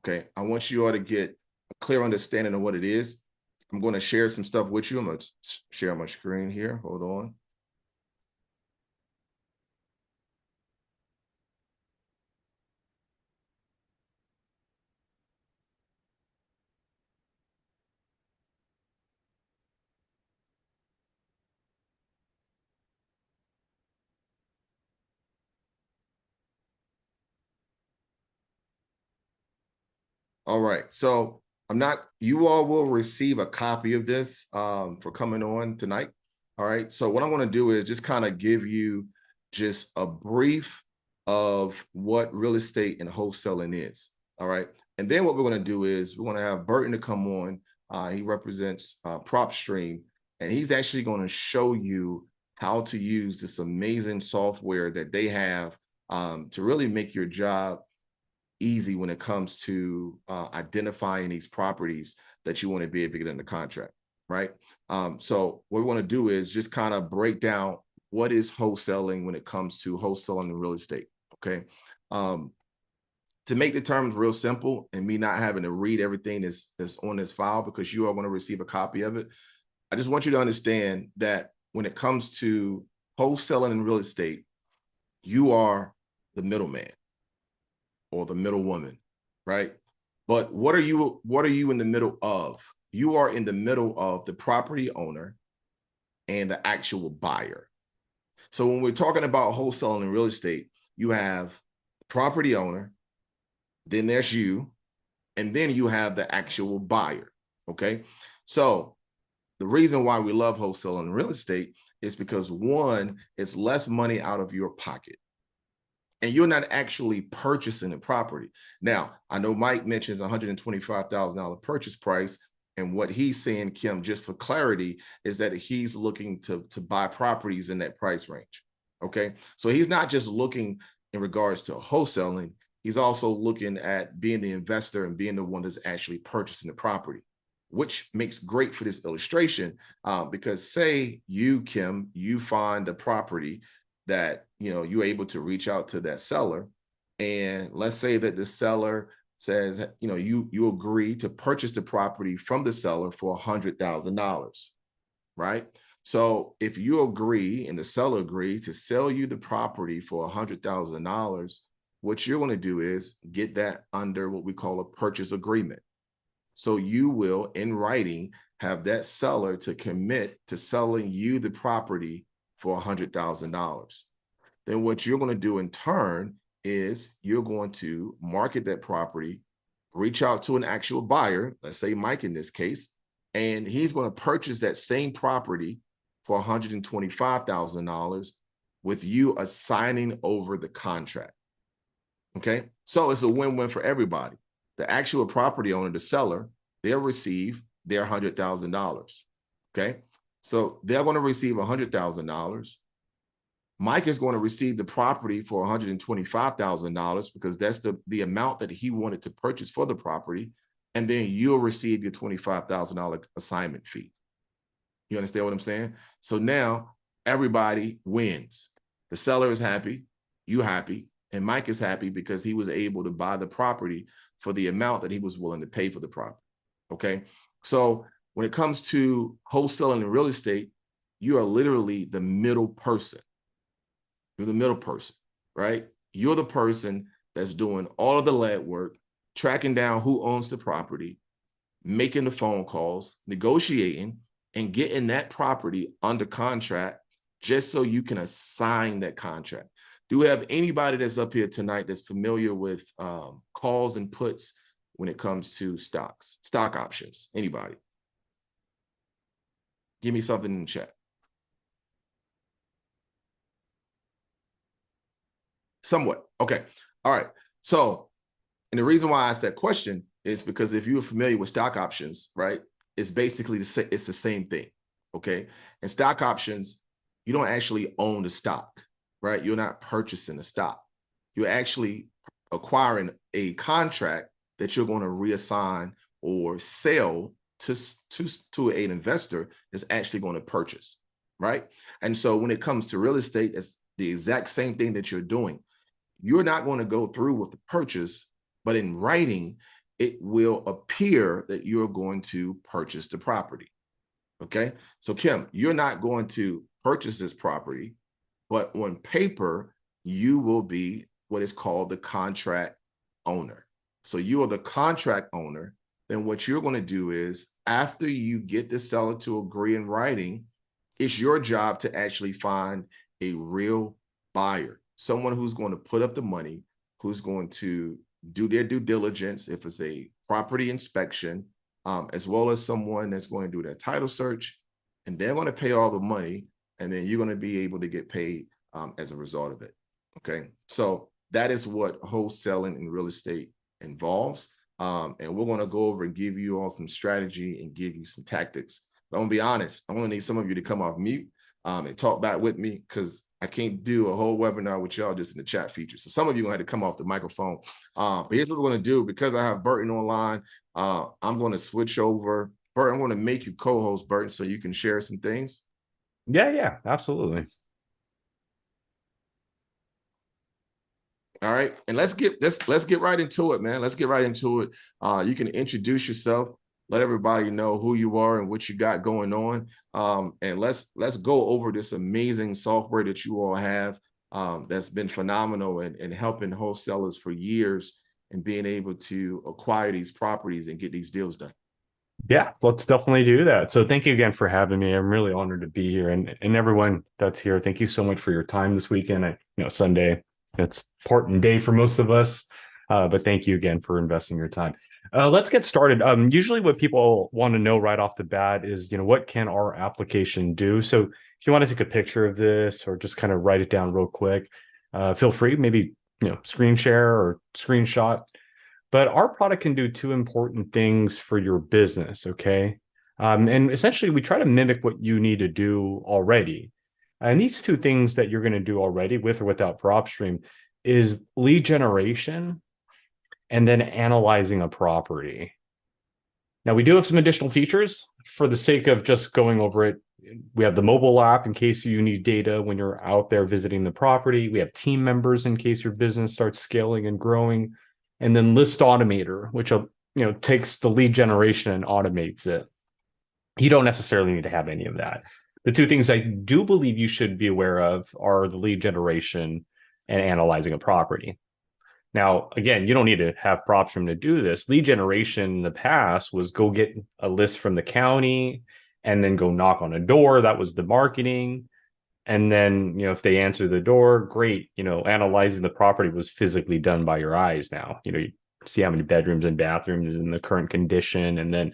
Okay, I want you all to get a clear understanding of what it is. I'm going to share some stuff with you. I'm going to share my screen here. Hold on. All right. So you all will receive a copy of this for coming on tonight. All right. So what I'm going to do is just kind of give you just a brief of what real estate and wholesaling is. All right. And then what we're going to do is we're going to have Burton to come on. He represents PropStream, and he's actually going to show you how to use this amazing software that they have to really make your job easy when it comes to identifying these properties that you want to be able to get in the contract, right? So what we want to do is just kind of break down what is wholesaling when it comes to wholesaling in real estate, okay? To make the terms real simple and me not having to read everything that's on this file because you are going to receive a copy of it, I just want you to understand that when it comes to wholesaling in real estate, you are the middleman or the middle woman, right? But what are you in the middle of? You are in the middle of the property owner and the actual buyer. So when we're talking about wholesaling in real estate, you have the property owner, then there's you, and then you have the actual buyer, okay? So the reason why we love wholesaling in real estate is because one, it's less money out of your pocket, and you're not actually purchasing the property. Now, I know Mike mentions $125,000 purchase price, and what he's saying, Kim, just for clarity, is that he's looking to buy properties in that price range, okay? So he's not just looking in regards to wholesaling, he's also looking at being the investor and being the one that's actually purchasing the property, which makes great for this illustration because say you, Kim, you find a property that you're able to reach out to that seller, and let's say that the seller says you agree to purchase the property from the seller for $100,000, right? So if you agree and the seller agrees to sell you the property for $100,000, what you're going to do is get that under what we call a purchase agreement. So you will, in writing, have that seller to commit to selling you the property for $100,000. Then what you're going to do in turn is you're going to market that property, reach out to an actual buyer, let's say Mike in this case, and he's going to purchase that same property for $125,000 with you assigning over the contract. Okay, so it's a win-win for everybody. The actual property owner, the seller, they'll receive their $100,000. Okay, so they're going to receive $100,000. Mike is going to receive the property for $125,000 because that's the amount that he wanted to purchase for the property. And then you'll receive your $25,000 assignment fee. You understand what I'm saying? So now everybody wins. The seller is happy, you happy, and Mike is happy because he was able to buy the property for the amount that he was willing to pay for the property. Okay. So when it comes to wholesaling in real estate, you are literally the middle person. You're the middle person, right? You're the person that's doing all of the lead work, tracking down who owns the property, making the phone calls, negotiating, and getting that property under contract just so you can assign that contract. Do we have anybody that's up here tonight that's familiar with calls and puts when it comes to stocks, stock options? Anybody? Give me something in the chat. Somewhat. Okay. All right. So, and the reason why I asked that question is because if you're familiar with stock options, right, it's basically it's the same thing. Okay. And stock options, you don't actually own the stock, right? You're not purchasing the stock. You're actually acquiring a contract that you're going to reassign or sell to an investor that's actually going to purchase, right? And so when it comes to real estate, it's the exact same thing that you're doing. You're not going to go through with the purchase, but in writing, it will appear that you're going to purchase the property. Okay. So, Kim, you're not going to purchase this property, but on paper, you will be what is called the contract owner. So, you are the contract owner. Then, what you're going to do is, after you get the seller to agree in writing, it's your job to actually find a real buyer, someone who's going to put up the money, who's going to do their due diligence if it's a property inspection, as well as someone that's going to do their title search, and they're going to pay all the money, and then you're going to be able to get paid as a result of it. Okay, so that is what wholesaling in real estate involves, and we're going to go over and give you all some strategy and give you some tactics. But I'm going to be honest, I want to need some of you to come off mute and talk back with me, because I can't do a whole webinar with y'all just in the chat feature. So some of you going to have to come off the microphone. But here's what we're going to do. Because I have Burton online, I'm going to switch over. Burton, I'm going to make you co-host, Burton, so you can share some things. Yeah, absolutely. All right. And let's get right into it, man. Let's get right into it. You can introduce yourself, let everybody know who you are and what you got going on. And let's go over this amazing software that you all have, that's been phenomenal and helping wholesalers for years and being able to acquire these properties and get these deals done. Yeah, let's definitely do that. So thank you again for having me. I'm really honored to be here. And everyone that's here, thank you so much for your time this weekend. Sunday, it's important day for most of us. But thank you again for investing your time. Let's get started. Usually what people want to know right off the bat is, what can our application do? So if you want to take a picture of this or just kind of write it down real quick, feel free, maybe, screen share or screenshot. But our product can do two important things for your business, okay? And essentially, we try to mimic what you need to do already. And these two things that you're going to do already, with or without PropStream, is lead generation and then analyzing a property. Now, we do have some additional features. For the sake of just going over it, we have the mobile app in case you need data when you're out there visiting the property. We have team members in case your business starts scaling and growing. And then List Automator, which takes the lead generation and automates it. You don't necessarily need to have any of that. The two things I do believe you should be aware of are the lead generation and analyzing a property. Now, again, you don't need to have PropStream to do this. Lead generation in the past was go get a list from the county and then go knock on a door. That was the marketing. And then, if they answer the door, great. Analyzing the property was physically done by your eyes now. You see how many bedrooms and bathrooms in the current condition. And then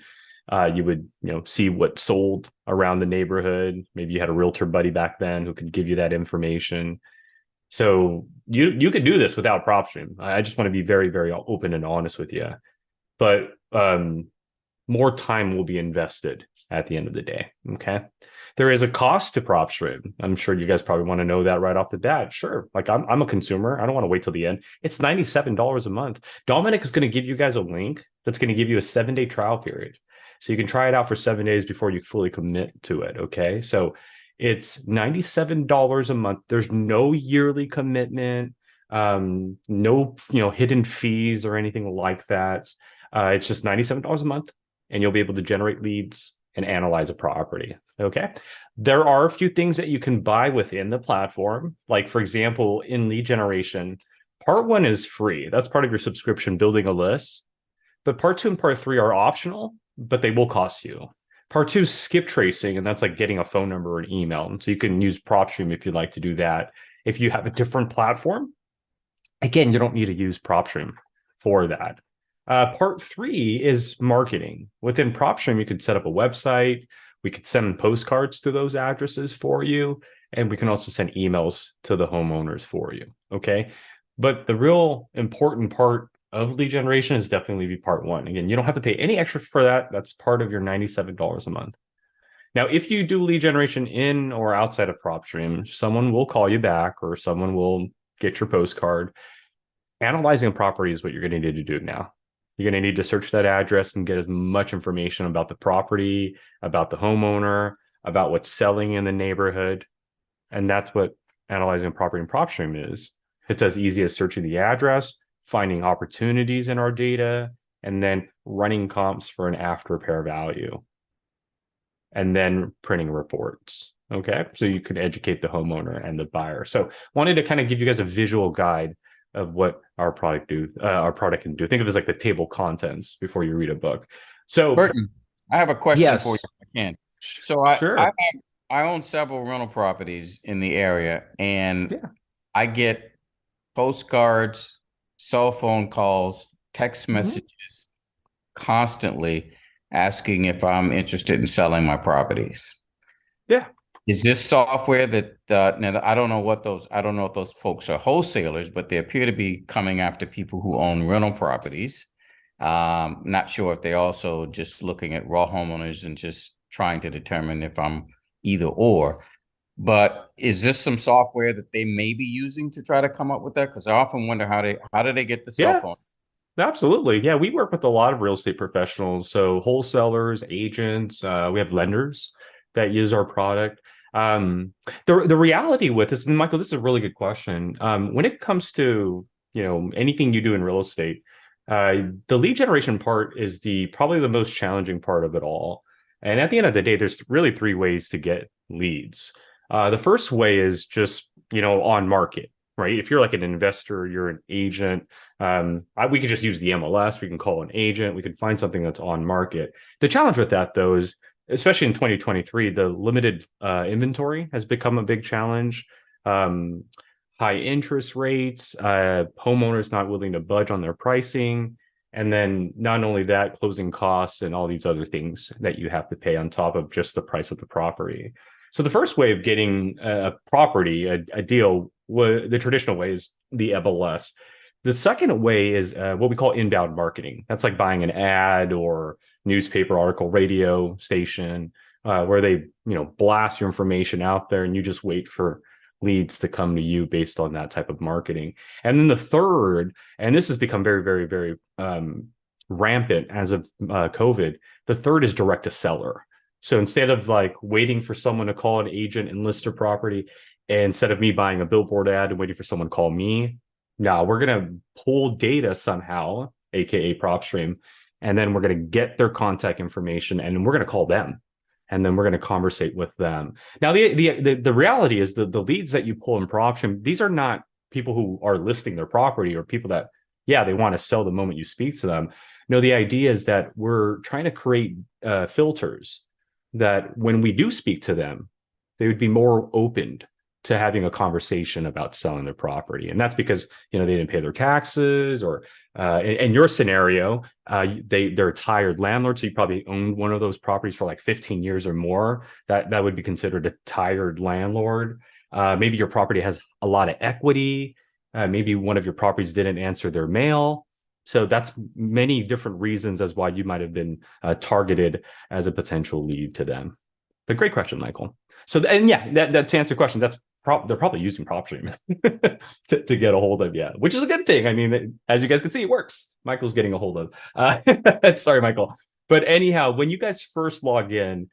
you would, see what sold around the neighborhood. Maybe you had a realtor buddy back then who could give you that information. So you could do this without PropStream. I just want to be very, very open and honest with you. But more time will be invested at the end of the day. Okay. There is a cost to PropStream. I'm sure you guys probably want to know that right off the bat. Sure. Like I'm a consumer. I don't want to wait till the end. It's $97 a month. Dominic is going to give you guys a link that's going to give you a 7-day trial period. So you can try it out for 7 days before you fully commit to it. Okay. So it's $97 a month. There's no yearly commitment, no, hidden fees or anything like that. It's just $97 a month, and you'll be able to generate leads and analyze a property. Okay. There are a few things that you can buy within the platform. Like, for example, in lead generation, part 1 is free. That's part of your subscription, building a list. But part 2 and part 3 are optional, but they will cost you. Part 2 is skip tracing, and that's like getting a phone number or an email. And so you can use PropStream if you'd like to do that. If you have a different platform, again, you don't need to use PropStream for that. Part 3 is marketing. Within PropStream, you could set up a website. We could send postcards to those addresses for you. And we can also send emails to the homeowners for you. Okay. But the real important part of lead generation is definitely be part 1. Again, you don't have to pay any extra for that. That's part of your $97 a month. Now, if you do lead generation in or outside of PropStream, someone will call you back or someone will get your postcard. Analyzing a property is what you're going to need to do now. You're going to need to search that address and get as much information about the property, about the homeowner, about what's selling in the neighborhood. And that's what analyzing a property in PropStream is. It's as easy as searching the address, finding opportunities in our data, and then running comps for an after repair value, and then printing reports. Okay. So you could educate the homeowner and the buyer. So wanted to kind of give you guys a visual guide of what our product can do. Think of it as like the table contents before you read a book. So Burton, I have a question for you yes, if I can. So sure. I own several rental properties in the area, and Yeah. I get postcards, cell phone calls, text Mhm. messages constantly asking if I'm interested in selling my properties. Yeah. Is this software that now I don't know what those I don't know if those folks are wholesalers, but they appear to be coming after people who own rental properties. Not sure if they also just looking at raw homeowners and just trying to determine if I'm either or. But is this some software that they may be using to try to come up with that? Because I often wonder how do they get the cell Yeah. phone? Absolutely. Yeah, we work with a lot of real estate professionals. So wholesalers, agents, we have lenders that use our product. The reality with this, and Michael, this is a really good question. When it comes to, anything you do in real estate, the lead generation part is the probably the most challenging part of it all. And at the end of the day, there's really three ways to get leads. The first way is just, on market, right? If you're like an investor, you're an agent, we could just use the MLS. We can call an agent. We can find something that's on market. The challenge with that, though, is especially in 2023, the limited inventory has become a big challenge. Um, High interest rates, homeowners not willing to budge on their pricing, and then not only that, closing costs and all these other things that you have to pay on top of just the price of the property. So the first way of getting a property, a deal, the traditional way is the MLS. The second way is what we call inbound marketing. That's like buying an ad or newspaper article, radio station, where they, blast your information out there and you just wait for leads to come to you based on that type of marketing. And then the third, and this has become very, very, very rampant as of COVID, the third is direct to seller. So instead of like waiting for someone to call an agent and list their property, and instead of me buying a billboard ad and waiting for someone to call me, no, we're going to pull data somehow, aka PropStream, and then we're going to get their contact information and we're going to call them, and then we're going to conversate with them. Now, the reality is that the leads that you pull in PropStream, these are not people who are listing their property or people that, yeah, they want to sell the moment you speak to them. No, the idea is that we're trying to create filters that when we do speak to them, they would be more open to having a conversation about selling their property. And that's because, they didn't pay their taxes, or in your scenario, they're a tired landlord. So you probably owned one of those properties for like 15 years or more. That would be considered a tired landlord. Maybe your property has a lot of equity. Maybe one of your properties didn't answer their mail. So that's many different reasons as why you might have been targeted as a potential lead to them. But great question, Michael. So, and yeah, that to answer your question, they're probably using PropStream to get a hold of, yeah, which is a good thing. I mean, as you guys can see, it works. Michael's getting a hold of. Sorry, Michael. But anyhow, when you guys first log in,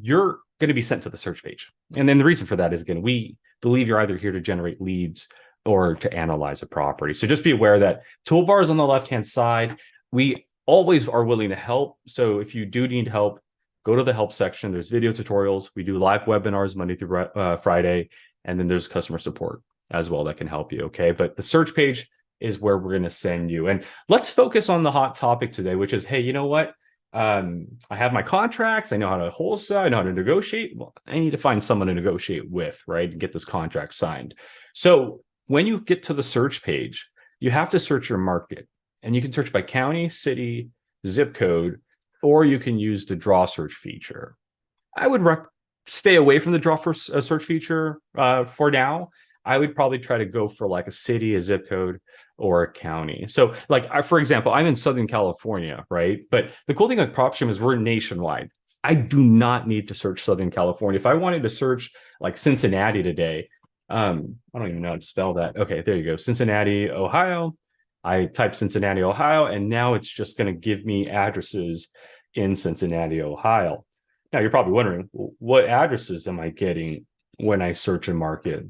you're going to be sent to the search page. And then the reason for that is, again, we believe you're either here to generate leads or to analyze a property. So just be aware that toolbar is on the left-hand side. We always are willing to help. So if you do need help, go to the help section. There's video tutorials. We do live webinars Monday through Friday. And then there's customer support as well that can help you. Okay. But the search page is where we're going to send you. And let's focus on the hot topic today, which is, hey, you know what? I have my contracts. I know how to wholesale. I know how to negotiate. Well, I need to find someone to negotiate with, right? And get this contract signed. So when you get to the search page, you have to search your market, and you can search by county, city, zip code, or you can use the draw search feature. I would stay away from the draw for search feature for now. I would probably try to go for like a city, a zip code, or a county. So like, for example, I'm in Southern California, right? But the cool thing with PropStream is we're nationwide. I do not need to search Southern California. If I wanted to search like Cincinnati today, I don't even know how to spell that. Okay, there you go. Cincinnati, Ohio. I type Cincinnati, Ohio, and now it's just going to give me addresses in Cincinnati, Ohio. Now you're probably wondering, what addresses am I getting when I search a market?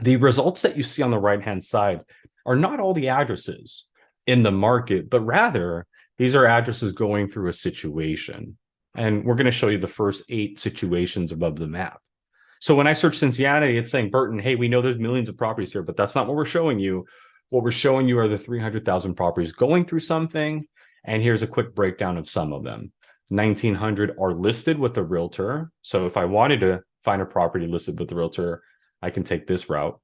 The results that you see on the right-hand side are not all the addresses. in the market, but rather these are addresses going through a situation. And we're going to show you the first 8 situations above the map. So when I search Cincinnati, it's saying, Burton, hey, we know there's millions of properties here, but that's not what we're showing you. What we're showing you are the 300,000 properties going through something. And here's a quick breakdown of some of them. 1,900 are listed with the realtor. So if I wanted to find a property listed with the realtor, I can take this route.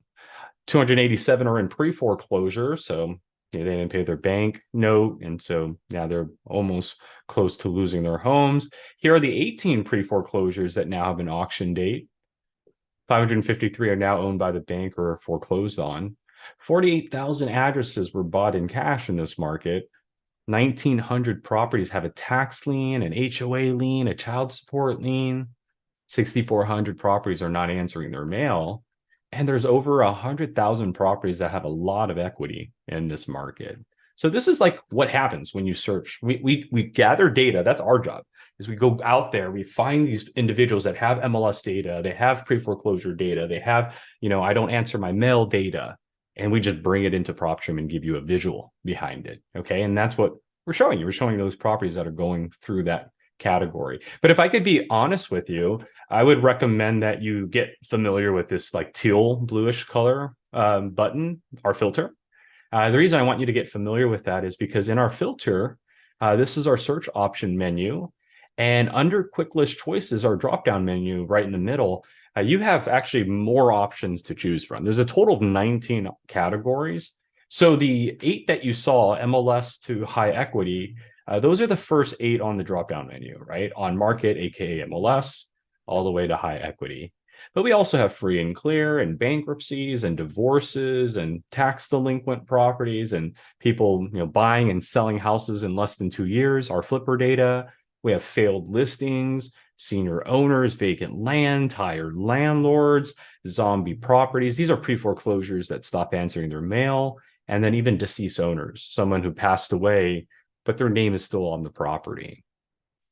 287 are in pre-foreclosure. So they didn't pay their bank note. And so now they're almost close to losing their homes. Here are the 18 pre-foreclosures that now have an auction date. 553 are now owned by the bank or foreclosed on. 48,000 addresses were bought in cash in this market. 1,900 properties have a tax lien, an HOA lien, a child support lien. 6,400 properties are not answering their mail. And there's over 100,000 properties that have a lot of equity in this market. So this is like what happens when you search. We gather data. That's our job. Is we go out there, we find these individuals that have MLS data, they have pre-foreclosure data, they have, I don't answer my mail data, and we just bring it into PropStream and give you a visual behind it. Okay. And that's what we're showing you. We're showing those properties that are going through that category. But if I could be honest with you, I would recommend that you get familiar with this like teal bluish color button, our filter. The reason I want you to get familiar with that is because in our filter, this is our search option menu. And under quick list choices, our drop-down menu right in the middle, you have actually more options to choose from. There's a total of 19 categories. So the 8 that you saw, MLS to high equity, those are the first 8 on the drop-down menu, right? On market, aka MLS, all the way to high equity. But we also have free and clear and bankruptcies and divorces and tax delinquent properties and people buying and selling houses in less than 2 years, our flipper data. We have failed listings, senior owners, vacant land, tired landlords, zombie properties. These are pre-foreclosures that stop answering their mail. And then even deceased owners, someone who passed away, but their name is still on the property.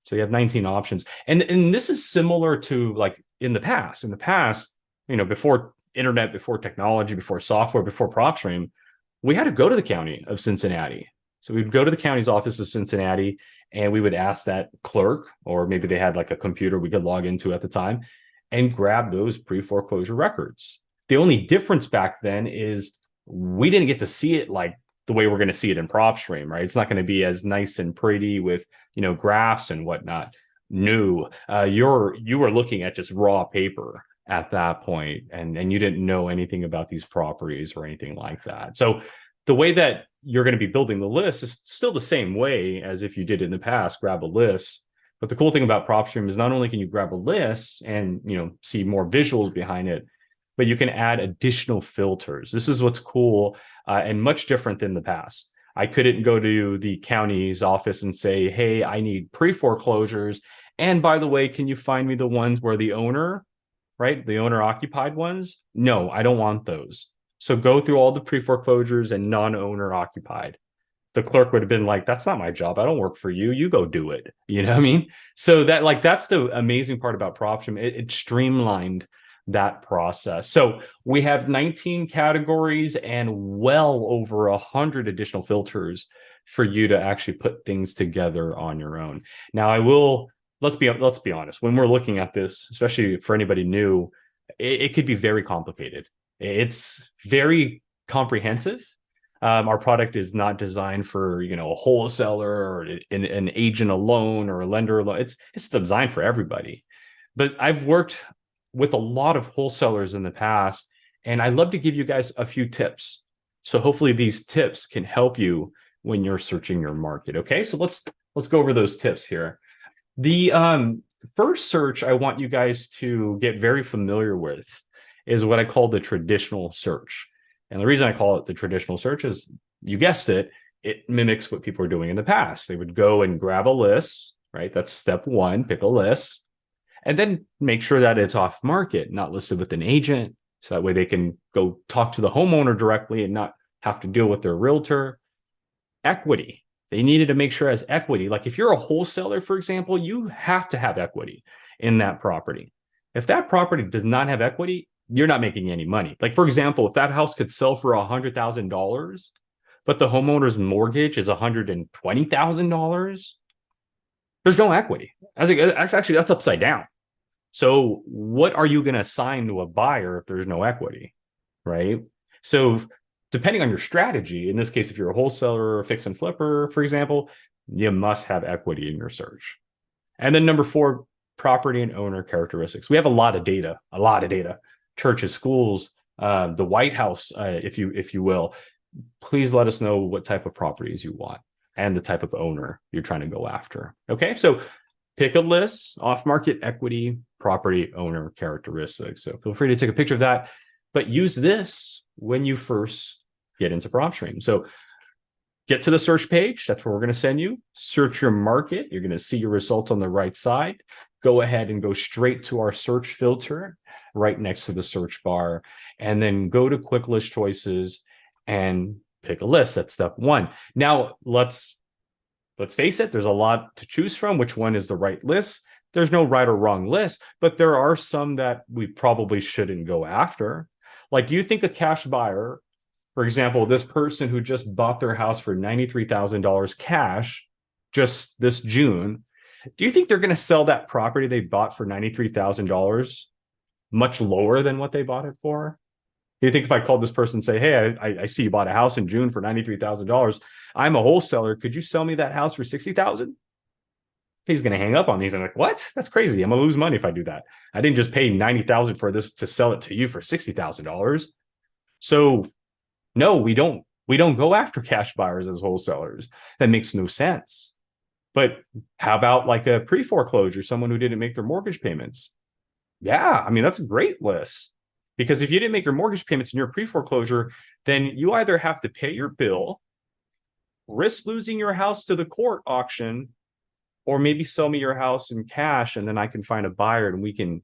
So you have 19 options. And this is similar to like in the past, before internet, before technology, before software, before PropStream, we had to go to the county of Cincinnati. So we'd go to the county's office of Cincinnati and we would ask that clerk, or maybe they had like a computer we could log into at the time, and grab those pre-foreclosure records. The only difference back then is we didn't get to see it like the way we're going to see it in PropStream, right? It's not going to be as nice and pretty with, graphs and whatnot. No, you were looking at just raw paper at that point, and you didn't know anything about these properties or anything like that. So the way that you're going to be building the list is still the same way as if you did in the past, grab a list. But the cool thing about PropStream is not only can you grab a list and, see more visuals behind it, but you can add additional filters. This is what's cool and much different than the past. I couldn't go to the county's office and say, hey, I need pre-foreclosures. And by the way, can you find me the ones where the owner, right? The owner occupied ones? No, I don't want those. So go through all the pre-foreclosures and non-owner occupied. The clerk would have been like, that's not my job. I don't work for you. You go do it. You know what I mean? So that's the amazing part about PropStream. It streamlined that process. So we have 19 categories and well over 100 additional filters for you to actually put things together on your own. Now let's be honest, when we're looking at this, especially for anybody new, it could be very complicated. It's very comprehensive. Our product is not designed for, a wholesaler or an agent alone or a lender alone. It's designed for everybody. But I've worked with a lot of wholesalers in the past, and I'd love to give you guys a few tips. So hopefully these tips can help you when you're searching your market. Okay, so let's go over those tips here. The first search I want you guys to get very familiar with is what I call the traditional search. And the reason I call it the traditional search is, you guessed it, it mimics what people were doing in the past. They would go and grab a list, right? That's step 1, pick a list, and then make sure that it's off market, not listed with an agent. So that way they can go talk to the homeowner directly and not have to deal with their realtor. Equity. They needed to make sure it has equity. Like if you're a wholesaler, for example, you have to have equity in that property. If that property does not have equity, you're not making any money. Like, for example, if that house could sell for $100,000, but the homeowner's mortgage is $120,000, there's no equity. Actually, that's upside down. So what are you going to assign to a buyer if there's no equity, right? So depending on your strategy, in this case, if you're a wholesaler or a fix and flipper, for example, you must have equity in your search. And then number 4, property and owner characteristics. We have a lot of data. Churches, schools, the White House, if you will. Please let us know what type of properties you want and the type of owner you're trying to go after. Okay, so pick a list: off-market, equity, property, owner characteristics. So feel free to take a picture of that, but use this when you first get into PropStream. So get to the search page. That's where we're going to send you. Search your market. You're going to see your results on the right side. Go ahead and go straight to our search filter right next to the search bar, and then go to quick list choices and pick a list. That's step 1. Now let's face it, there's a lot to choose from. Which one is the right list? There's no right or wrong list, but there are some that we probably shouldn't go after. Like, do you think a cash buyer, for example, this person who just bought their house for $93,000 cash just this June, do you think they're going to sell that property they bought for $93,000 much lower than what they bought it for? Do you think if I called this person and say, hey, I see you bought a house in June for $93,000. I'm a wholesaler. Could you sell me that house for $60,000? He's going to hang up on me. He's like, what? That's crazy. I'm going to lose money if I do that. I didn't just pay $90,000 for this to sell it to you for $60,000. So no, we don't go after cash buyers as wholesalers. That makes no sense. But how about like a pre-foreclosure, someone who didn't make their mortgage payments? Yeah, I mean, that's a great list. Because if you didn't make your mortgage payments in your pre-foreclosure, then you either have to pay your bill, risk losing your house to the court auction, or maybe sell me your house in cash, and then I can find a buyer and we can,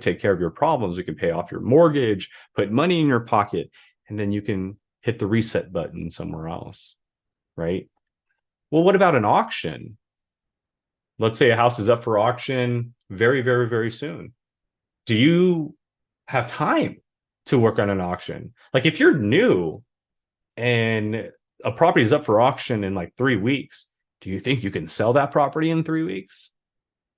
take care of your problems. We can pay off your mortgage, put money in your pocket, and then you can hit the reset button somewhere else, right? Well, what about an auction? Let's say a house is up for auction very, very, very soon. Do you have time to work on an auction? Like, if you're new and a property is up for auction in like 3 weeks, do you think you can sell that property in 3 weeks?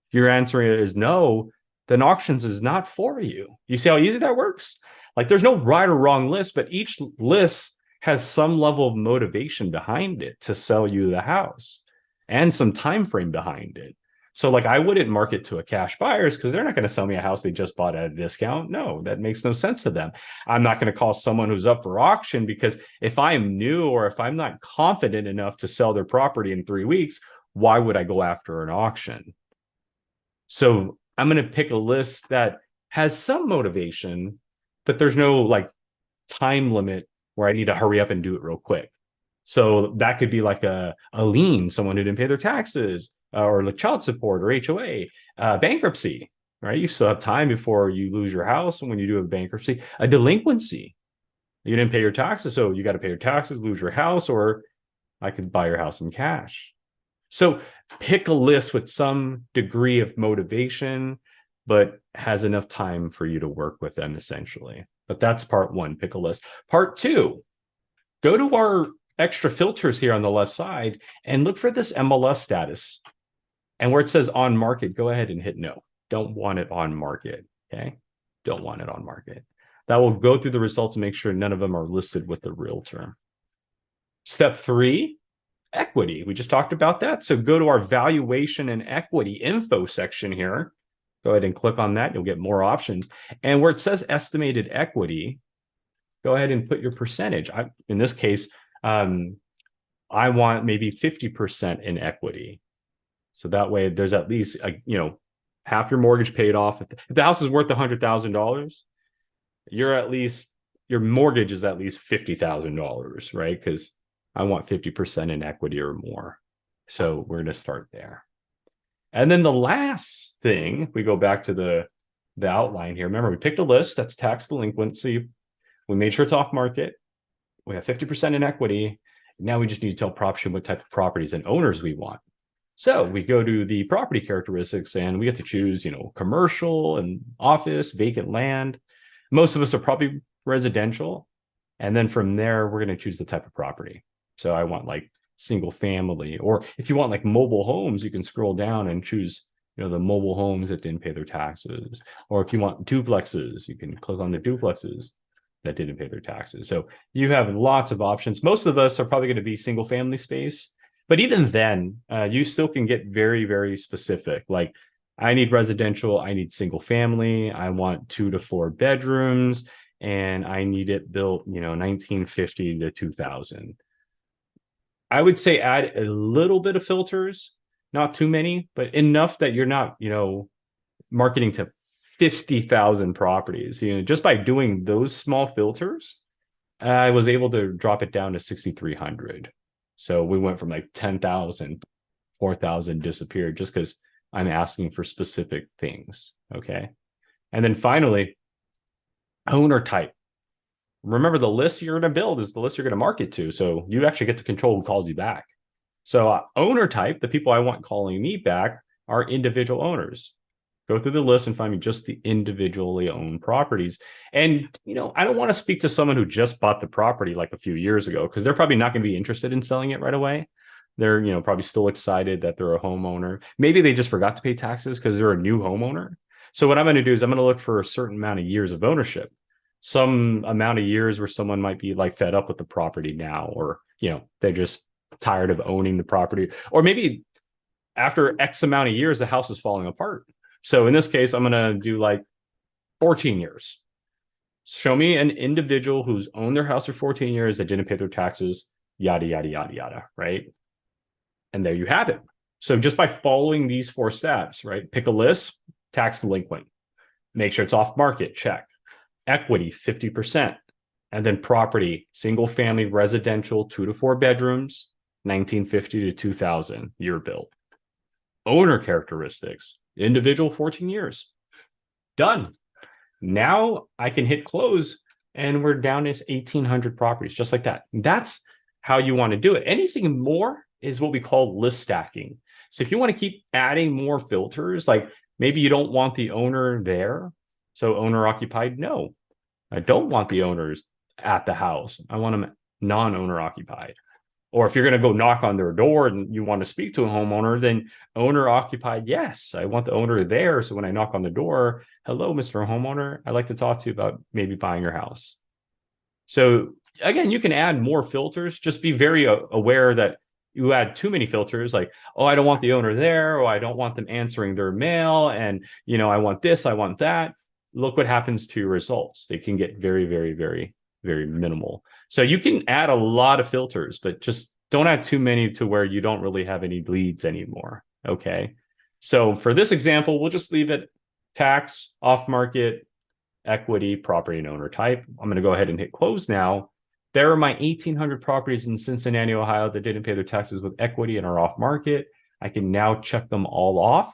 If your answer is no, then auctions is not for you. You see how easy that works? Like, there's no right or wrong list, but each list has some level of motivation behind it to sell you the house and some time frame behind it. So like, I wouldn't market to a cash buyers because they're not going to sell me a house they just bought at a discount. No, that makes no sense to them. I'm not going to call someone who's up for auction, because if I'm new or if I'm not confident enough to sell their property in 3 weeks, why would I go after an auction? So I'm going to pick a list that has some motivation, but there's no like time limit where I need to hurry up and do it real quick. So that could be like a lien, someone who didn't pay their taxes, or like child support or HOA, bankruptcy, right? You still have time before you lose your house. And when you do a bankruptcy, a delinquency, you didn't pay your taxes, so you got to pay your taxes, lose your house, or I could buy your house in cash. So pick a list with some degree of motivation, but has enough time for you to work with them, essentially. But that's part 1, pick a list. Part 2, go to our extra filters here on the left side and look for this MLS status. And where it says on market, go ahead and hit no. Don't want it on market, okay? Don't want it on market. That will go through the results and make sure none of them are listed with the realtor. Step 3, equity. We just talked about that. So go to our valuation and equity info section here. Go ahead and click on that. You'll get more options. And where it says estimated equity, go ahead and put your percentage. In this case, I want maybe 50% in equity. So that way there's at least, half your mortgage paid off. If the house is worth $100,000, your mortgage is at least $50,000, right? Because I want 50% in equity or more. So we're going to start there. And then the last thing, we go back to the outline here. Remember, we picked a list that's tax delinquency. We made sure it's off market. We have 50% in equity. Now we just need to tell PropStream what type of properties and owners we want. So we go to the property characteristics and we get to choose, commercial and office, vacant land. Most of us are probably residential. And then from there, we're going to choose the type of property. So I want like single family, or if you want like mobile homes, you can scroll down and choose, the mobile homes that didn't pay their taxes. Or if you want duplexes, you can click on the duplexes that didn't pay their taxes. So you have lots of options. Most of us are probably going to be single family space, but even then, you still can get very, very specific. Like, I need residential, I need single family, I want 2 to 4 bedrooms, and I need it built, 1950 to 2000. I would say add a little bit of filters, not too many, but enough that you're not, marketing to 50,000 properties. Just by doing those small filters, I was able to drop it down to 6,300. So we went from like 10,000, 4,000 disappeared just because I'm asking for specific things. Okay. And then finally, owner type. Remember, the list you're going to build is the list you're going to market to. So you actually get to control who calls you back. So owner type, the people I want calling me back are individual owners. Go through the list and find me just the individually owned properties. And, I don't want to speak to someone who just bought the property like a few years ago, because they're probably not going to be interested in selling it right away. They're, probably still excited that they're a homeowner. Maybe they just forgot to pay taxes because they're a new homeowner. So what I'm going to do is I'm going to look for a certain amount of years of ownership. Some amount of years where someone might be like fed up with the property now, or, they're just tired of owning the property, or maybe after X amount of years, the house is falling apart. So in this case, I'm going to do like 14 years. Show me an individual who's owned their house for 14 years that didn't pay their taxes, yada, yada, yada, yada, right? And there you have it. So just by following these 4 steps, right? Pick a list, tax delinquent, make sure it's off market, check. Equity, 50%. And then property, single family residential, 2 to 4 bedrooms, 1950 to 2000 year built. Owner characteristics, individual 14 years. Done. Now I can hit close and we're down to 1,800 properties, just like that. That's how you want to do it. Anything more is what we call list stacking. So if you want to keep adding more filters, like maybe you don't want the owner there, so owner occupied, no, I don't want the owners at the house. I want them non-owner occupied. Or if you're going to go knock on their door and you want to speak to a homeowner, then owner occupied, yes, I want the owner there. So when I knock on the door, hello, Mr. Homeowner, I'd like to talk to you about maybe buying your house. So again, you can add more filters. Just be very aware that you add too many filters, like, oh, I don't want the owner there, or I don't want them answering their mail, and I want this, I want that. Look what happens to your results. They can get very, very, very, very minimal. So you can add a lot of filters, but just don't add too many to where you don't really have any leads anymore. Okay. So for this example, we'll just leave it tax, off market, equity, property, and owner type. I'm going to go ahead and hit close now. There are my 1,800 properties in Cincinnati, Ohio that didn't pay their taxes with equity and are off market. I can now check them all off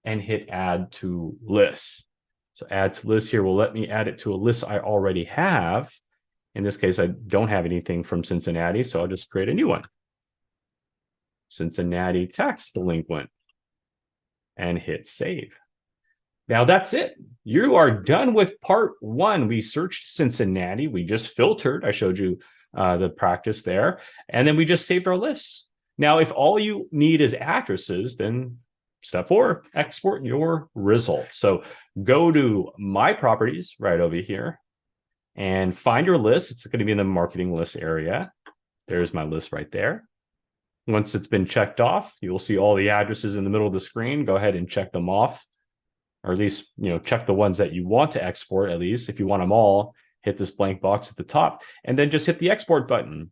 and hit add to list. So add to list here will let me add it to a list I already have. In this case, I don't have anything from Cincinnati, so I'll just create a new one. Cincinnati tax delinquent, and hit save. Now that's it. You are done with part 1. We searched Cincinnati. We just filtered. I showed you the practice there. And then we just saved our lists. Now, if all you need is addresses, then step 4, export your results. So go to My Properties right over here and find your list. It's going to be in the marketing list area. There's my list right there. Once it's been checked off, you will see all the addresses in the middle of the screen. Go ahead and check them off, or at least, check the ones that you want to export. At least if you want them all, hit this blank box at the top and then just hit the export button.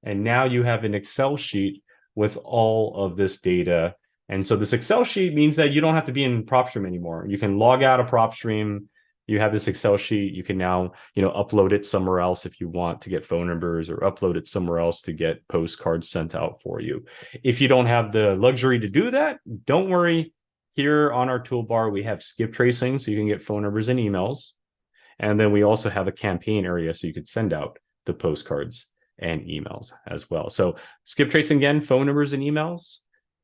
And now you have an Excel sheet with all of this data. And so this Excel sheet means that you don't have to be in PropStream anymore. You can log out of PropStream. You have this Excel sheet. You can now, upload it somewhere else if you want to get phone numbers, or upload it somewhere else to get postcards sent out for you. If you don't have the luxury to do that, don't worry. Here on our toolbar, we have skip tracing, so you can get phone numbers and emails. And then we also have a campaign area, so you could send out the postcards and emails as well. So skip tracing again, phone numbers and emails.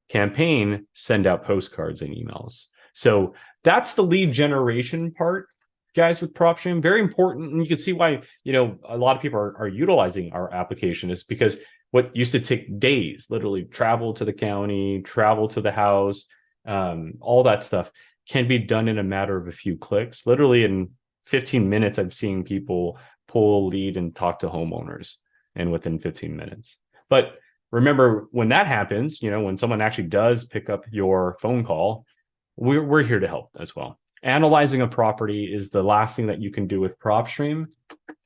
Campaign, send out postcards and emails. So that's the lead generation part, guys, with PropStream. Very important. And you can see why, a lot of people are utilizing our application, is because what used to take days, literally travel to the county, travel to the house, all that stuff can be done in a matter of a few clicks. Literally in 15 minutes, I've seen people pull a lead and talk to homeowners, and within 15 minutes. But remember, when that happens, when someone actually does pick up your phone call, we're here to help as well. Analyzing a property is the last thing that you can do with PropStream.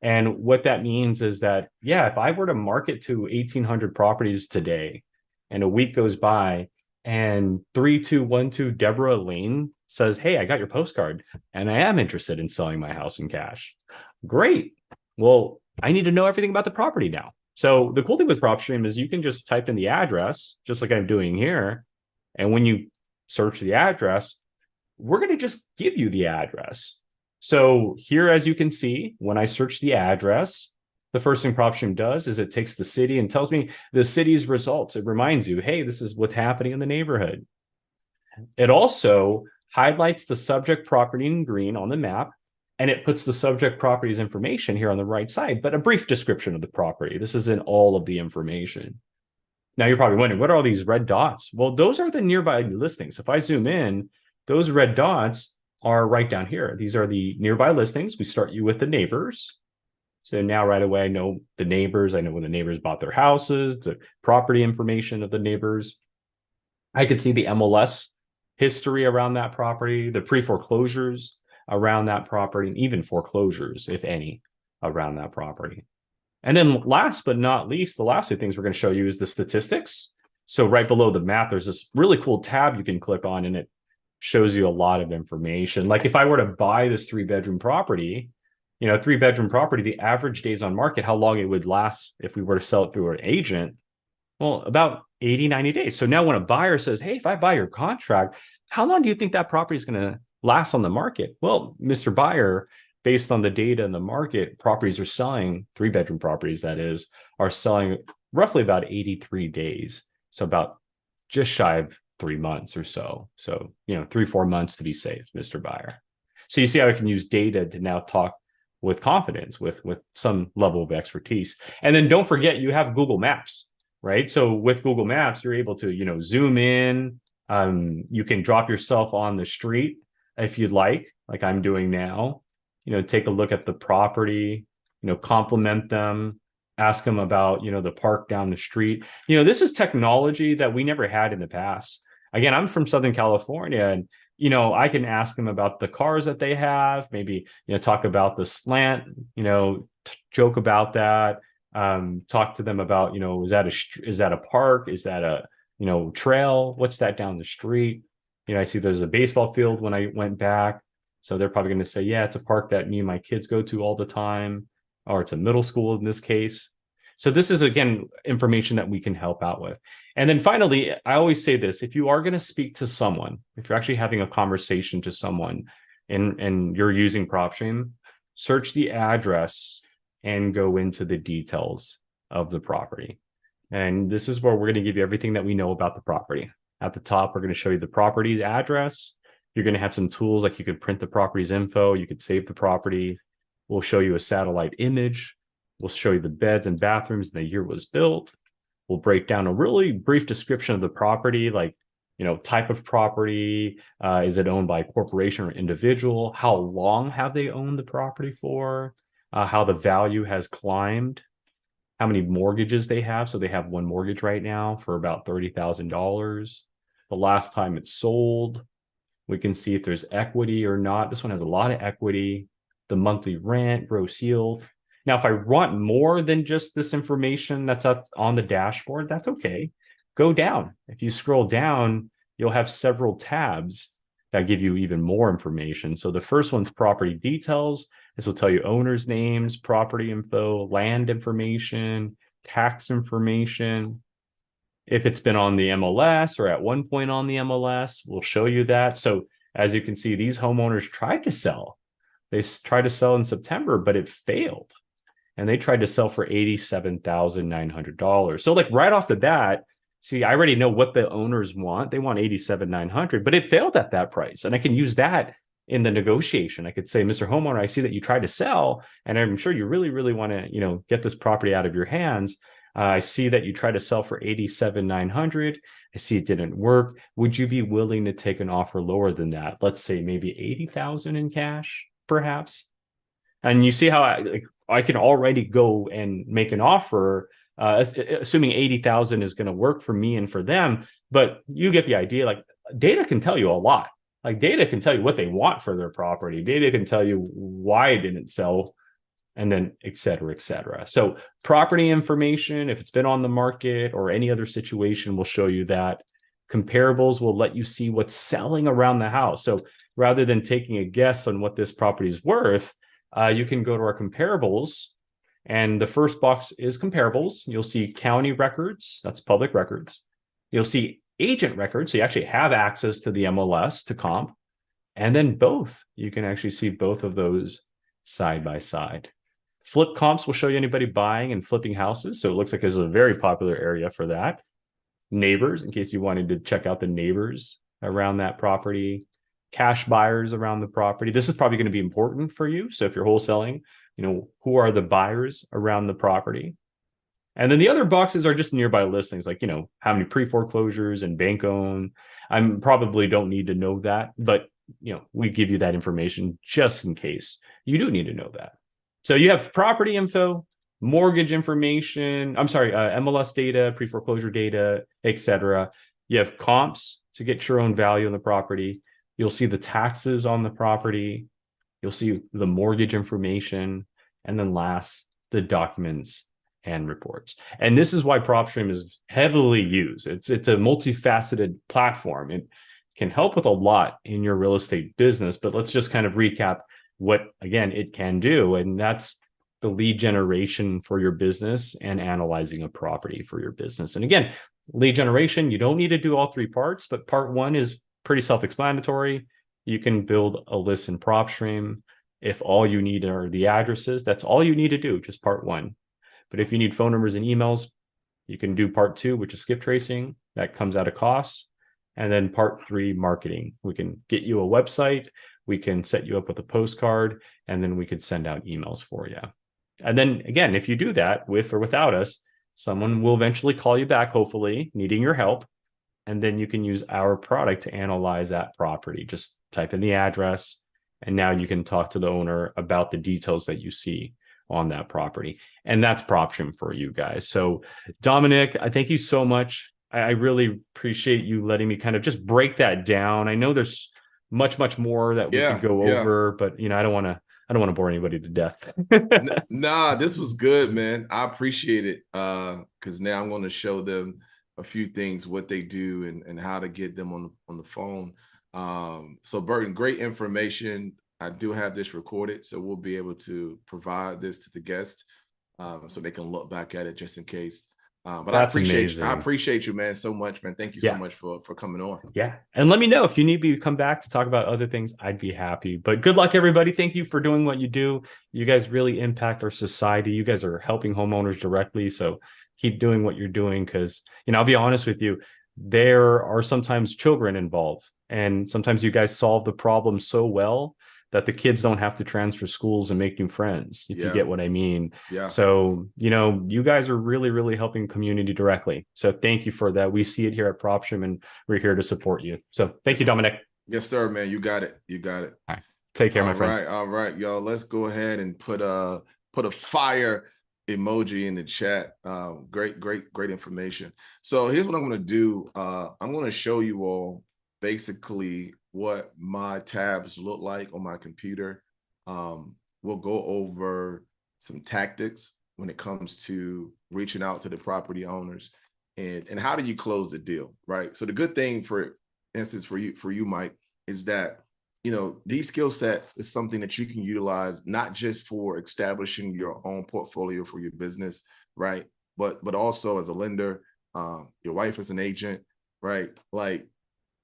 And what that means is that, yeah, if I were to market to 1,800 properties today and a week goes by and 3212 Deborah Lane says, hey, I got your postcard and I am interested in selling my house in cash. Great. Well, I need to know everything about the property now. So the cool thing with PropStream is you can just type in the address, just like I'm doing here. And when you search the address, we're going to just give you the address. So here, as you can see, when I search the address, the first thing PropStream does is it takes the city and tells me the city's results. It reminds you, hey, this is what's happening in the neighborhood. It also highlights the subject property in green on the map, and it puts the subject property's information here on the right side, but a brief description of the property. This isn't all of the information. Now you're probably wondering, what are all these red dots? Well, those are the nearby listings. If I zoom in, those red dots are right down here. These are the nearby listings. We start you with the neighbors. So now right away, I know the neighbors. I know when the neighbors bought their houses, the property information of the neighbors. I could see the MLS history around that property, the pre-foreclosures around that property, and even foreclosures, if any, around that property. And then last but not least, the last two things we're going to show you is the statistics. So right below the map, there's this really cool tab you can click on, and it shows you a lot of information. Like if I were to buy this 3-bedroom property, 3-bedroom property, the average days on market, how long it would last if we were to sell it through an agent, well, about 80, 90 days. So now when a buyer says, hey, if I buy your contract, how long do you think that property is going to last on the market? Well, Mr. Buyer, based on the data in the market, properties are selling, 3-bedroom properties, that is, are selling roughly about 83 days. So about just shy of 3 months or so. So, 3-4 months to be safe, Mr. Buyer. So you see how I can use data to now talk with confidence, with some level of expertise. And then don't forget, you have Google Maps, right? So with Google Maps, you're able to, zoom in. You can drop yourself on the street if you'd like I'm doing now. Take a look at the property, compliment them, ask them about, the park down the street. This is technology that we never had in the past. Again, I'm from Southern California, and, I can ask them about the cars that they have, maybe, talk about the slant, joke about that, talk to them about, is that a park? Is that a, trail? What's that down the street? I see there's a baseball field when I went back. So they're probably going to say, yeah, it's a park that me and my kids go to all the time, or it's a middle school in this case. So this is, again, information that we can help out with. And then finally, I always say this: if you are going to speak to someone, if you're actually having a conversation to someone and you're using PropStream, search the address and go into the details of the property. And this is where we're going to give you everything that we know about the property. At the top, we're going to show you the property address. You're going to have some tools like you could print the property's info. You could save the property. We'll show you a satellite image. We'll show you the beds and bathrooms and the year it was built. We'll break down a really brief description of the property, like, type of property. Is it owned by a corporation or individual? How long have they owned the property for? How the value has climbed? How many mortgages they have. So they have one mortgage right now for about $30,000. The last time it sold. We can see if there's equity or not. This one has a lot of equity. The monthly rent, gross yield. Now, if I want more than just this information that's up on the dashboard, that's okay. Go down. If you scroll down, you'll have several tabs that give you even more information. So the first one's property details. This will tell you owners' names, property info, land information, tax information. If it's been on the MLS or at one point on the MLS, we'll show you that. So as you can see, these homeowners tried to sell. They tried to sell in September, but it failed. And they tried to sell for $87,900. So right off the bat, see, I already know what the owners want. They want $87,900, but it failed at that price. And I can use that in the negotiation. I could say, Mr. Homeowner, I see that you tried to sell, and I'm sure you really, really want to, get this property out of your hands. I see that you tried to sell for 87,900. I see it didn't work. Would you be willing to take an offer lower than that? Let's say maybe 80,000 in cash, perhaps. And you see how I can already go and make an offer, assuming 80,000 is going to work for me and for them. But you get the idea. Like, data can tell you a lot. Like, data can tell you what they want for their property. Data can tell you why it didn't sell, and then et cetera, et cetera. So property information, if it's been on the market or any other situation, will show you that. Comparables will let you see what's selling around the house. So rather than taking a guess on what this property is worth, you can go to our comparables, and the first box is comparables. You'll see county records, that's public records. You'll see agent records, so you actually have access to the MLS to comp, and then both. You can actually see both of those side by side. Flip comps will show you anybody buying and flipping houses, so it looks like there's a very popular area for that. Neighbors, in case you wanted to check out the neighbors around that property. Cash buyers around the property. This is probably going to be important for you. So if you're wholesaling, who are the buyers around the property? And then the other boxes are just nearby listings, like, how many pre-foreclosures and bank owned. I probably don't need to know that, but, we give you that information just in case you do need to know that. So you have property info, mortgage information, MLS data, pre-foreclosure data, etc. You have comps to get your own value on the property. You'll see the taxes on the property. You'll see the mortgage information. And then last, the documents and reports. And this is why PropStream is heavily used. It's a multifaceted platform. It can help with a lot in your real estate business, but let's just kind of recap what, again, it can do. And that's the lead generation for your business and analyzing a property for your business. And again, lead generation, you don't need to do all three parts, but part one is pretty self-explanatory. You can build a list in PropStream. If all you need are the addresses, that's all you need to do, just part one. But if you need phone numbers and emails, you can do part two, which is skip tracing. That comes out of costs. And then part three, marketing. We can get you a website. We can set you up with a postcard, and then we could send out emails for you. And then again, if you do that with or without us, someone will eventually call you back, hopefully needing your help. And then you can use our product to analyze that property. Just type in the address, and now you can talk to the owner about the details that you see on that property. And that's PropStream for you guys. So Dominic, I thank you so much. I really appreciate you letting me kind of just break that down. I know there's much more that we could go over, but I don't want to bore anybody to death. Nah, this was good, man. I appreciate it. Because now I'm going to show them a few things, what they do and how to get them on the phone. So Burton, great information. I do have this recorded, so we'll be able to provide this to the guests so they can look back at it just in case. But that's amazing. I appreciate you, man, so much, man. Thank you so much for coming on. Yeah. And let me know if you need me to come back to talk about other things. I'd be happy. But good luck, everybody. Thank you for doing what you do. You guys really impact our society. You guys are helping homeowners directly. So keep doing what you're doing, because, I'll be honest with you, there are sometimes children involved. And sometimes you guys solve the problem so well that the kids don't have to transfer schools and make new friends, if you get what I mean. Yeah. So, you guys are really, really helping community directly. So thank you for that. We see it here at PropStream, and we're here to support you. So thank you, Dominic. Yes, sir, man. You got it. You got it. All right. Take care, my friend. All right, y'all. Let's go ahead and put a fire emoji in the chat. Great information. So here's what I'm going to do. I'm going to show you all basically what my tabs look like on my computer. We'll go over some tactics when it comes to reaching out to the property owners and how do you close the deal, right? So the good thing, for instance, for you, Mike, is that these skill sets is something that you can utilize not just for establishing your own portfolio for your business, right? But also as a lender, your wife as an agent, right? Like,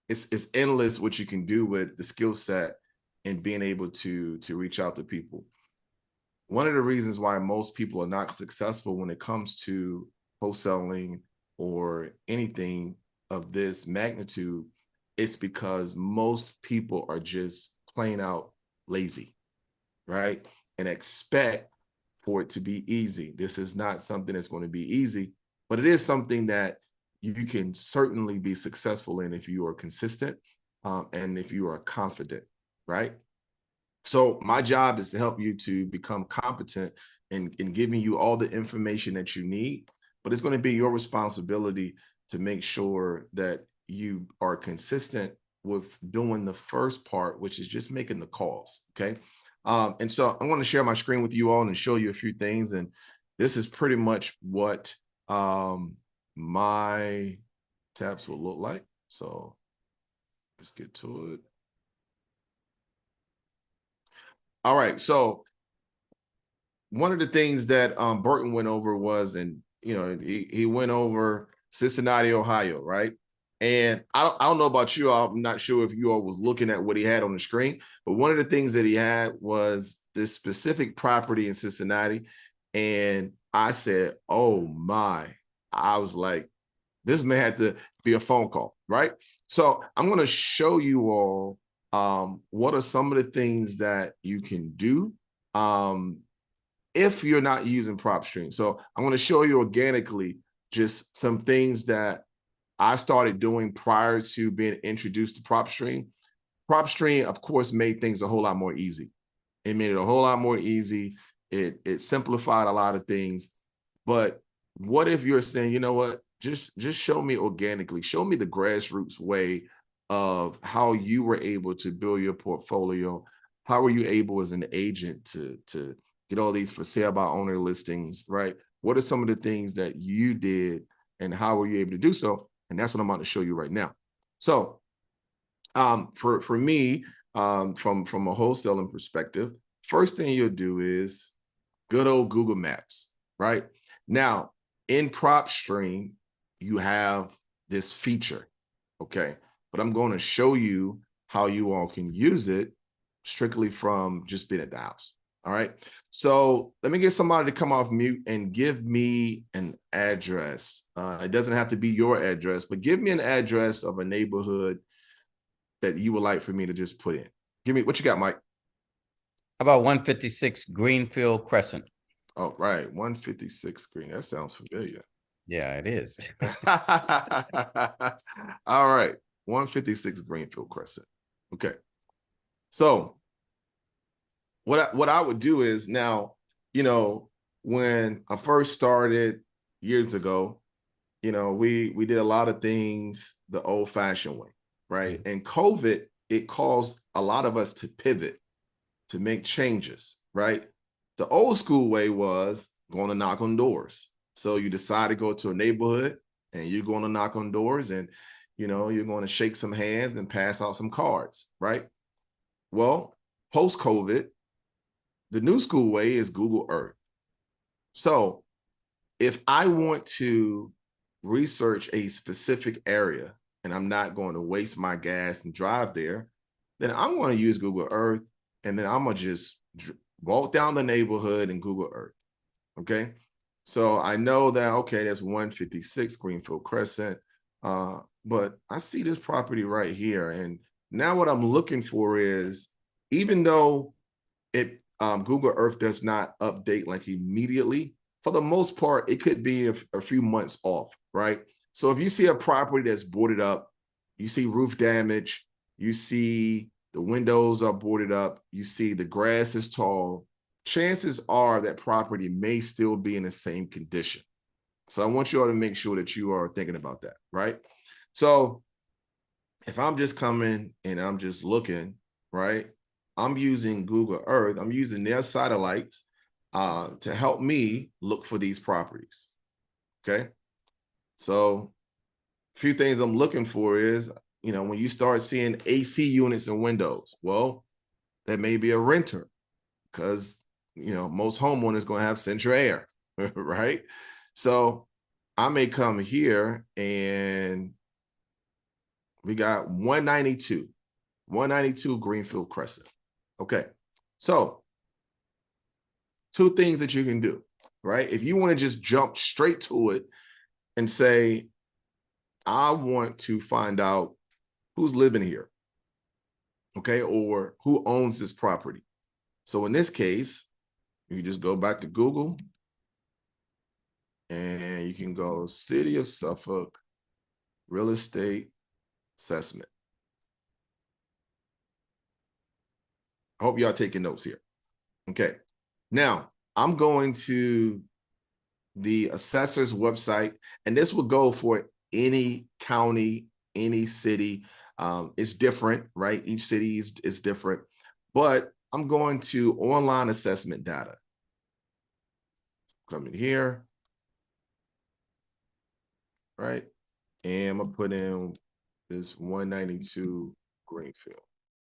it's endless what you can do with the skill set and being able to reach out to people. One of the reasons why most people are not successful when it comes to wholesaling or anything of this magnitude, it's because most people are just plain out lazy, right? And expect for it to be easy. This is not something that's going to be easy. but it is something that you can certainly be successful in if you are consistent and if you are confident, right? So my job is to help you to become competent in giving you all the information that you need, but it's going to be your responsibility to make sure that you are consistent with doing the first part, which is just making the calls, okay? And so I'm going to share my screen with you all and show you a few things, and this is pretty much what my tabs will look like. So let's get to it. All right, so one of the things that Burton went over was, and he went over Cincinnati, Ohio, right? And I don't know about you. I'm not sure if you all was looking at what he had on the screen, but one of the things that he had was this specific property in Cincinnati. And I said, oh my, I was like, this may have to be a phone call, right? So I'm going to show you all what are some of the things that you can do if you're not using PropStream. So I'm going to show you organically just some things that I started doing prior to being introduced to PropStream. PropStream, of course, made things a whole lot more easy. It made it a whole lot more easy. It simplified a lot of things. But what if you're saying, you know what, just show me organically, show me the grassroots way of how you were able to build your portfolio. How were you able as an agent to get all these for sale by owner listings, right? What are some of the things that you did and how were you able to do so? And that's what I'm about to show you right now. So for me, from a wholesaling perspective, first thing you'll do is good old Google Maps, right? Now, in PropStream, you have this feature, okay? But I'm going to show you how you all can use it strictly from just being at the house, all right? So let me get somebody to come off mute and give me an address. It doesn't have to be your address, but give me an address of a neighborhood that you would like for me to just put in. Give me, what you got, Mike? How about 156 Greenfield Crescent? Oh, right, 156 Green. That sounds familiar. Yeah, it is. All right, 156 Greenfield Crescent. Okay. So what I would do is now, when I first started years ago, we did a lot of things the old-fashioned way, right? And COVID, it caused a lot of us to pivot, to make changes, right? The old school way was going to knock on doors. So you decide to go to a neighborhood and you're going to knock on doors and, you're going to shake some hands and pass out some cards, right? Well, post-COVID, the new school way is Google Earth. So if I want to research a specific area and I'm not going to waste my gas and drive there, then I'm going to use Google Earth, and then I'm going to just walk down the neighborhood in Google Earth, okay? So I know that, okay, that's 156 Greenfield Crescent, but I see this property right here, and now what I'm looking for is, even though Google Earth does not update like immediately, for the most part, it could be a few months off, right? So if you see a property that's boarded up, you see roof damage, you see the windows are boarded up, you see the grass is tall, chances are that property may still be in the same condition. So I want you all to make sure that you are thinking about that, right? So if I'm just coming and I'm just looking, right, I'm using Google Earth, I'm using their satellites to help me look for these properties, okay? So a few things I'm looking for is, when you start seeing AC units and windows, well, that may be a renter because, most homeowners going to have central air, right? So I may come here and we got 192 Greenfield Crescent. Okay, so two things that you can do, right? If you want to just jump straight to it and say, I want to find out who's living here, okay, or who owns this property. So in this case, you just go back to Google And you can go City of Suffolk Real Estate Assessment. I hope y'all taking notes here. Okay. Now, I'm going to the assessor's website, and this will go for any county, any city. It's different, right? Each city is different, but I'm going to online assessment data. Come in here, right? And I'm gonna put in this 192 Greenfield.